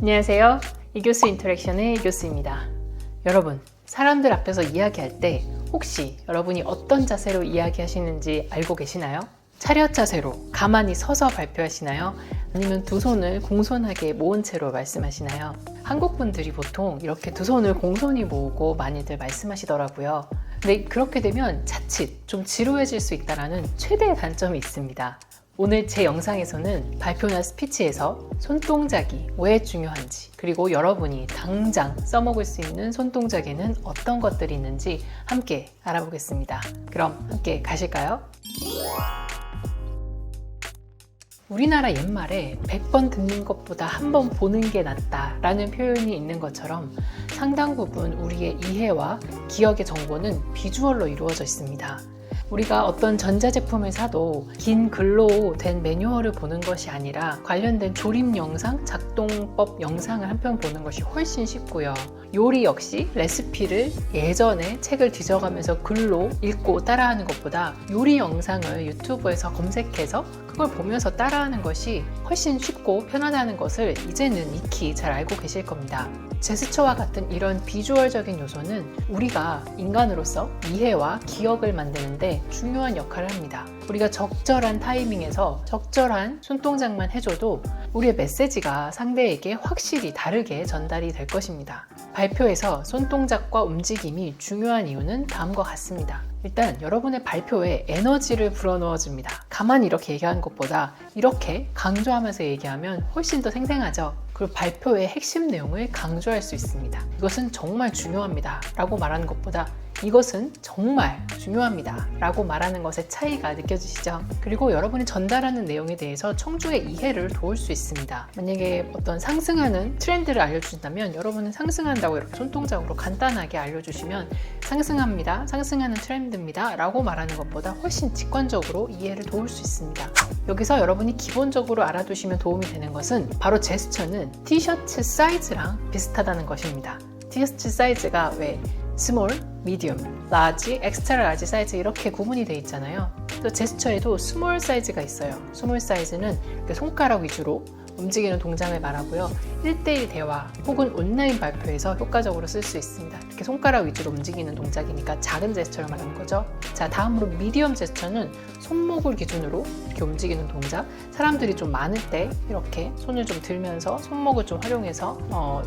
안녕하세요. 이교수 인터랙션의 이교수입니다. 여러분, 사람들 앞에서 이야기할 때 혹시 여러분이 어떤 자세로 이야기하시는지 알고 계시나요? 차렷 자세로 가만히 서서 발표하시나요? 아니면 두 손을 공손하게 모은 채로 말씀하시나요? 한국 분들이 보통 이렇게 두 손을 공손히 모으고 많이들 말씀하시더라고요. 근데 그렇게 되면 자칫 좀 지루해질 수 있다는 최대의 단점이 있습니다. 오늘 제 영상에서는 발표나 스피치에서 손동작이 왜 중요한지, 그리고 여러분이 당장 써먹을 수 있는 손동작에는 어떤 것들이 있는지 함께 알아보겠습니다. 그럼 함께 가실까요? 우리나라 옛말에 100번 듣는 것보다 한 번 보는 게 낫다라는 표현이 있는 것처럼 상당 부분 우리의 이해와 기억의 정보는 비주얼로 이루어져 있습니다. 우리가 어떤 전자제품을 사도 긴 글로 된 매뉴얼을 보는 것이 아니라 관련된 조립 영상, 작동법 영상을 한 편 보는 것이 훨씬 쉽고요. 요리 역시 레시피를 예전에 책을 뒤져가면서 글로 읽고 따라하는 것보다 요리 영상을 유튜브에서 검색해서 그걸 보면서 따라하는 것이 훨씬 쉽고 편하다는 것을 이제는 익히 잘 알고 계실 겁니다. 제스처와 같은 이런 비주얼적인 요소는 우리가 인간으로서 이해와 기억을 만드는데 중요한 역할을 합니다. 우리가 적절한 타이밍에서 적절한 손동작만 해줘도 우리의 메시지가 상대에게 확실히 다르게 전달이 될 것입니다. 발표에서 손동작과 움직임이 중요한 이유는 다음과 같습니다. 일단 여러분의 발표에 에너지를 불어넣어 줍니다. 가만히 이렇게 얘기하는 것보다 이렇게 강조하면서 얘기하면 훨씬 더 생생하죠. 그리고 발표의 핵심 내용을 강조할 수 있습니다. 이것은 정말 중요합니다 라고 말하는 것보다 이것은 정말 중요합니다 라고 말하는 것의 차이가 느껴지시죠? 그리고 여러분이 전달하는 내용에 대해서 청중의 이해를 도울 수 있습니다. 만약에 어떤 상승하는 트렌드를 알려주신다면 여러분은 상승한다고 이렇게 손동작으로 간단하게 알려주시면 상승합니다, 상승하는 트렌드입니다 라고 말하는 것보다 훨씬 직관적으로 이해를 도울 수 있습니다. 여기서 여러분이 기본적으로 알아두시면 도움이 되는 것은 바로 제스처는 티셔츠 사이즈랑 비슷하다는 것입니다. 티셔츠 사이즈가 왜 스몰, 미디움, 라지, 엑스트라 라지 사이즈 이렇게 구분이 되어 있잖아요. 또 제스처에도 스몰 사이즈가 있어요. 스몰 사이즈는 손가락 위주로 움직이는 동작을 말하고요. 1:1 대화 혹은 온라인 발표에서 효과적으로 쓸 수 있습니다. 이렇게 손가락 위주로 움직이는 동작이니까 작은 제스처를 말하는 거죠. 자, 다음으로 미디엄 제스처는 손목을 기준으로 이렇게 움직이는 동작. 사람들이 좀 많을 때 이렇게 손을 좀 들면서 손목을 좀 활용해서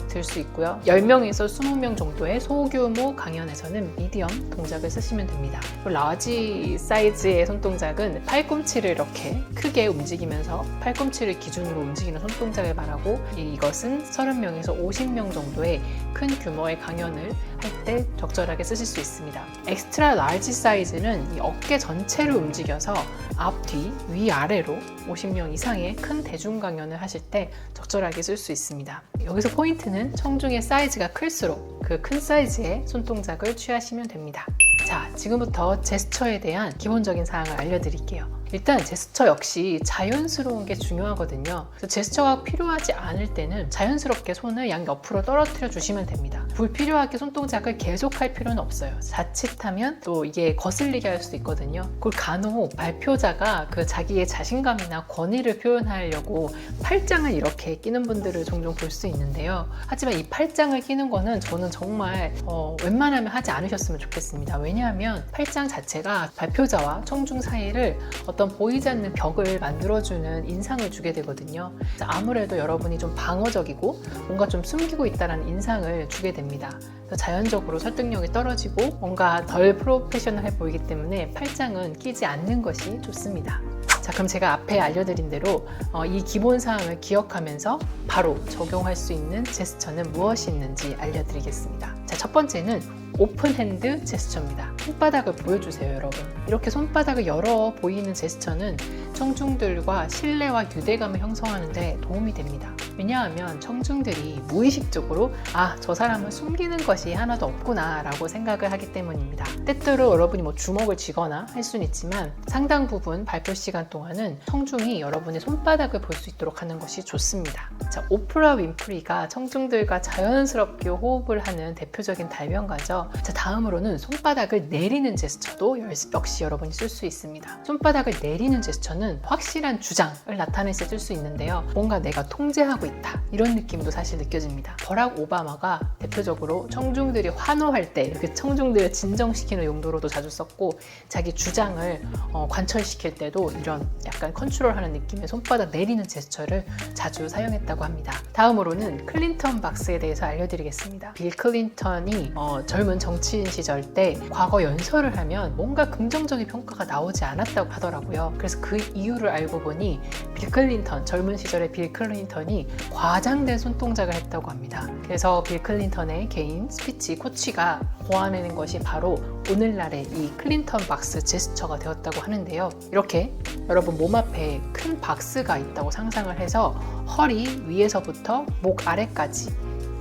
들 수 있고요. 10명에서 20명 정도의 소규모 강연에서는 미디엄 동작을 쓰시면 됩니다. 라지 사이즈의 손동작은 팔꿈치를 이렇게 크게 움직이면서 팔꿈치를 기준으로 움직이는 손동작을 말하고 이것은 30명에서 50명 정도의 큰 규모의 강연을 할 때 적절하게 쓰실 수 있습니다. 엑스트라 라지 사이즈는 이 어깨 전체를 움직여서 앞, 뒤, 위, 아래로 50명 이상의 큰 대중 강연을 하실 때 적절하게 쓸 수 있습니다. 여기서 포인트는 청중의 사이즈가 클수록 그 큰 사이즈의 손동작을 취하시면 됩니다. 자, 지금부터 제스처에 대한 기본적인 사항을 알려드릴게요. 일단 제스처 역시 자연스러운 게 중요하거든요. 그래서 제스처가 필요하지 않을 때는 자연스럽게 손을 양옆으로 떨어뜨려 주시면 됩니다. 불필요하게 손동작을 계속할 필요는 없어요. 자칫하면 또 이게 거슬리게 할 수도 있거든요. 그걸 간혹 발표자가 그 자기의 자신감이나 권위를 표현하려고 팔짱을 이렇게 끼는 분들을 종종 볼 수 있는데요. 하지만 이 팔짱을 끼는 거는 저는 정말 웬만하면 하지 않으셨으면 좋겠습니다. 왜냐하면 팔짱 자체가 발표자와 청중 사이를 어떤 보이지 않는 벽을 만들어주는 인상을 주게 되거든요. 아무래도 여러분이 좀 방어적이고 뭔가 좀 숨기고 있다는 인상을 주게 됩니다. 그래서 자연적으로 설득력이 떨어지고 뭔가 덜 프로페셔널해 보이기 때문에 팔짱은 끼지 않는 것이 좋습니다. 자, 그럼 제가 앞에 알려드린 대로 이 기본 사항을 기억하면서 바로 적용할 수 있는 제스처는 무엇이 있는지 알려드리겠습니다. 자, 첫 번째는 오픈 핸드 제스처입니다. 손바닥을 보여주세요, 여러분. 이렇게 손바닥을 열어 보이는 제스처는 청중들과 신뢰와 유대감을 형성하는 데 도움이 됩니다. 왜냐하면 청중들이 무의식적으로 저 사람은 숨기는 것이 하나도 없구나 라고 생각을 하기 때문입니다. 때때로 여러분이 주먹을 쥐거나 할 수는 있지만 상당 부분 발표 시간 동안은 청중이 여러분의 손바닥을 볼 수 있도록 하는 것이 좋습니다. 자, 오프라 윈프리가 청중들과 자연스럽게 호흡을 하는 대표적인 달명가죠. 있고요. 자, 다음으로는 손바닥을 내리는 제스처도 역시 여러분이 쓸 수 있습니다. 손바닥을 내리는 제스처는 확실한 주장을 나타낼 때 쓸 수 있는데요. 뭔가 내가 통제하고 있다, 이런 느낌도 사실 느껴집니다. 버락 오바마가 대표적으로 청중들이 환호할 때 이렇게 청중들을 진정시키는 용도로도 자주 썼고, 자기 주장을 관철시킬 때도 이런 약간 컨트롤하는 느낌의 손바닥 내리는 제스처를 자주 사용했다고 합니다. 다음으로는 클린턴 박스에 대해서 알려드리겠습니다. 빌 클린턴이 젊은 정치인 시절 때 과거 연설을 하면 뭔가 긍정적인 평가가 나오지 않았다고 하더라고요. 그래서 그 이유를 알고 보니 빌 클린턴, 젊은 시절에 빌 클린턴이 과장된 손동작을 했다고 합니다. 그래서 빌 클린턴의 개인 스피치 코치가 고안해낸 것이 바로 오늘날의 이 클린턴 박스 제스처가 되었다고 하는데요. 이렇게 여러분 몸 앞에 큰 박스가 있다고 상상을 해서 허리 위에서부터 목 아래까지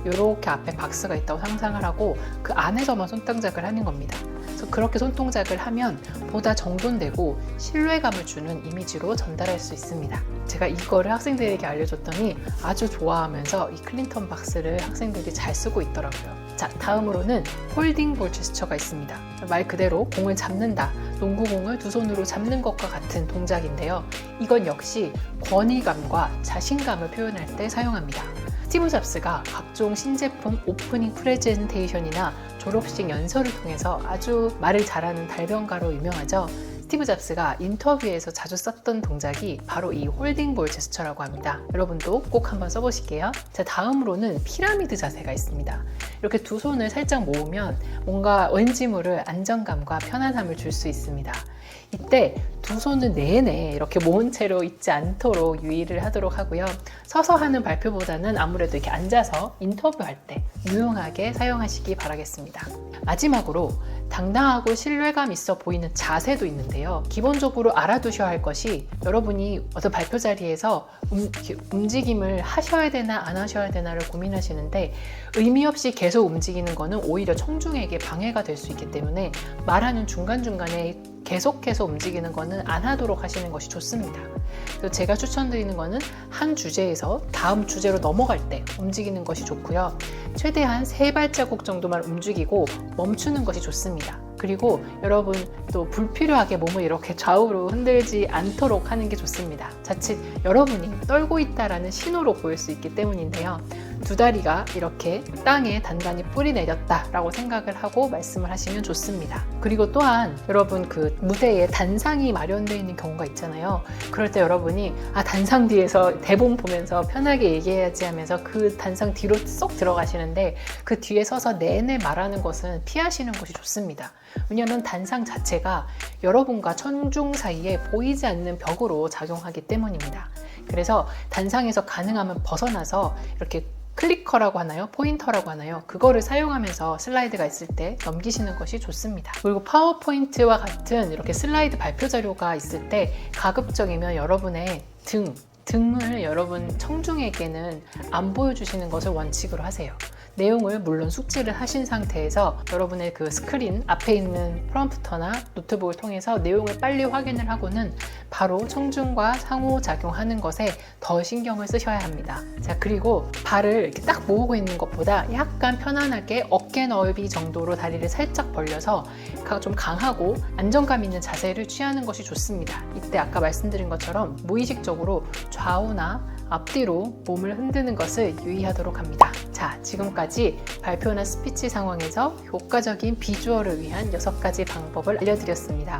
이렇게 앞에 박스가 있다고 상상을 하고 그 안에서만 손동작을 하는 겁니다. 그래서 그렇게 손동작을 하면 보다 정돈되고 신뢰감을 주는 이미지로 전달할 수 있습니다. 제가 이거를 학생들에게 알려줬더니 아주 좋아하면서 이 클린턴 박스를 학생들이 잘 쓰고 있더라고요. 자, 다음으로는 홀딩 볼 제스처가 있습니다. 말 그대로 공을 잡는다, 농구공을 두 손으로 잡는 것과 같은 동작인데요. 이건 역시 권위감과 자신감을 표현할 때 사용합니다. 스티브 잡스가 각종 신제품 오프닝 프레젠테이션이나 졸업식 연설을 통해서 아주 말을 잘하는 달변가로 유명하죠. 스티브 잡스가 인터뷰에서 자주 썼던 동작이 바로 이 홀딩 볼 제스처라고 합니다. 여러분도 꼭 한번 써보실게요. 자, 다음으로는 피라미드 자세가 있습니다. 이렇게 두 손을 살짝 모으면 뭔가 왠지 모를 안정감과 편안함을 줄 수 있습니다. 이때 두 손을 내내 이렇게 모은 채로 있지 않도록 유의를 하도록 하고요. 서서 하는 발표보다는 아무래도 이렇게 앉아서 인터뷰할 때 유용하게 사용하시기 바라겠습니다. 마지막으로 당당하고 신뢰감 있어 보이는 자세도 있는데요. 기본적으로 알아두셔야 할 것이, 여러분이 어떤 발표 자리에서 움직임을 하셔야 되나 안 하셔야 되나를 고민하시는데 의미 없이 계속 움직이는 거는 오히려 청중에게 방해가 될 수 있기 때문에 말하는 중간중간에 계속해서 움직이는 거는 안 하도록 하시는 것이 좋습니다. 그래서 제가 추천드리는 거는 한 주제에서 다음 주제로 넘어갈 때 움직이는 것이 좋고요. 최대한 3발자국 정도만 움직이고 멈추는 것이 좋습니다. 그리고 여러분 또 불필요하게 몸을 이렇게 좌우로 흔들지 않도록 하는 게 좋습니다. 자칫 여러분이 떨고 있다라는 신호로 보일 수 있기 때문인데요. 두 다리가 이렇게 땅에 단단히 뿌리 내렸다라고 생각을 하고 말씀을 하시면 좋습니다. 그리고 또한 여러분 그 무대에 단상이 마련되어 있는 경우가 있잖아요. 그럴 때 여러분이 단상 뒤에서 대본 보면서 편하게 얘기해야지 하면서 그 단상 뒤로 쏙 들어가시는데 그 뒤에 서서 내내 말하는 것은 피하시는 것이 좋습니다. 왜냐하면 단상 자체가 여러분과 청중 사이에 보이지 않는 벽으로 작용하기 때문입니다. 그래서 단상에서 가능하면 벗어나서 이렇게 클리커라고 하나요? 포인터라고 하나요? 그거를 사용하면서 슬라이드가 있을 때 넘기시는 것이 좋습니다. 그리고 파워포인트와 같은 이렇게 슬라이드 발표 자료가 있을 때 가급적이면 여러분의 등을 여러분 청중에게는 안 보여주시는 것을 원칙으로 하세요. 내용을 물론 숙지를 하신 상태에서 여러분의 그 스크린 앞에 있는 프롬프터나 노트북을 통해서 내용을 빨리 확인을 하고는 바로 청중과 상호작용하는 것에 더 신경을 쓰셔야 합니다. 자, 그리고 발을 이렇게 딱 모으고 있는 것보다 약간 편안하게 어깨 넓이 정도로 다리를 살짝 벌려서 좀 강하고 안정감 있는 자세를 취하는 것이 좋습니다. 이때 아까 말씀드린 것처럼 무의식적으로 좌우나 앞뒤로 몸을 흔드는 것을 유의하도록 합니다. 자, 지금까지 발표나 스피치 상황에서 효과적인 비주얼을 위한 6가지 방법을 알려드렸습니다.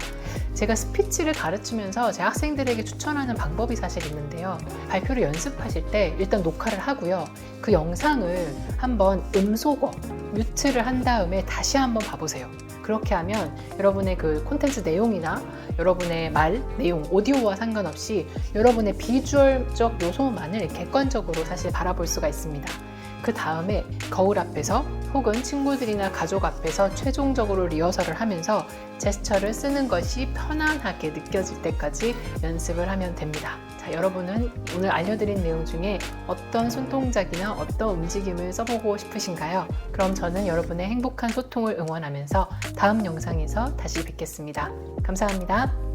제가 스피치를 가르치면서 제 학생들에게 추천하는 방법이 사실 있는데요. 발표를 연습하실 때 일단 녹화를 하고요. 그 영상을 한번 음소거, 뮤트를 한 다음에 다시 한번 봐보세요. 그렇게 하면 여러분의 그 콘텐츠 내용이나 여러분의 말, 내용, 오디오와 상관없이 여러분의 비주얼적 요소만을 객관적으로 사실 바라볼 수가 있습니다. 그 다음에 거울 앞에서 혹은 친구들이나 가족 앞에서 최종적으로 리허설을 하면서 제스처를 쓰는 것이 편안하게 느껴질 때까지 연습을 하면 됩니다. 자, 여러분은 오늘 알려드린 내용 중에 어떤 손동작이나 어떤 움직임을 써보고 싶으신가요? 그럼 저는 여러분의 행복한 소통을 응원하면서 다음 영상에서 다시 뵙겠습니다. 감사합니다.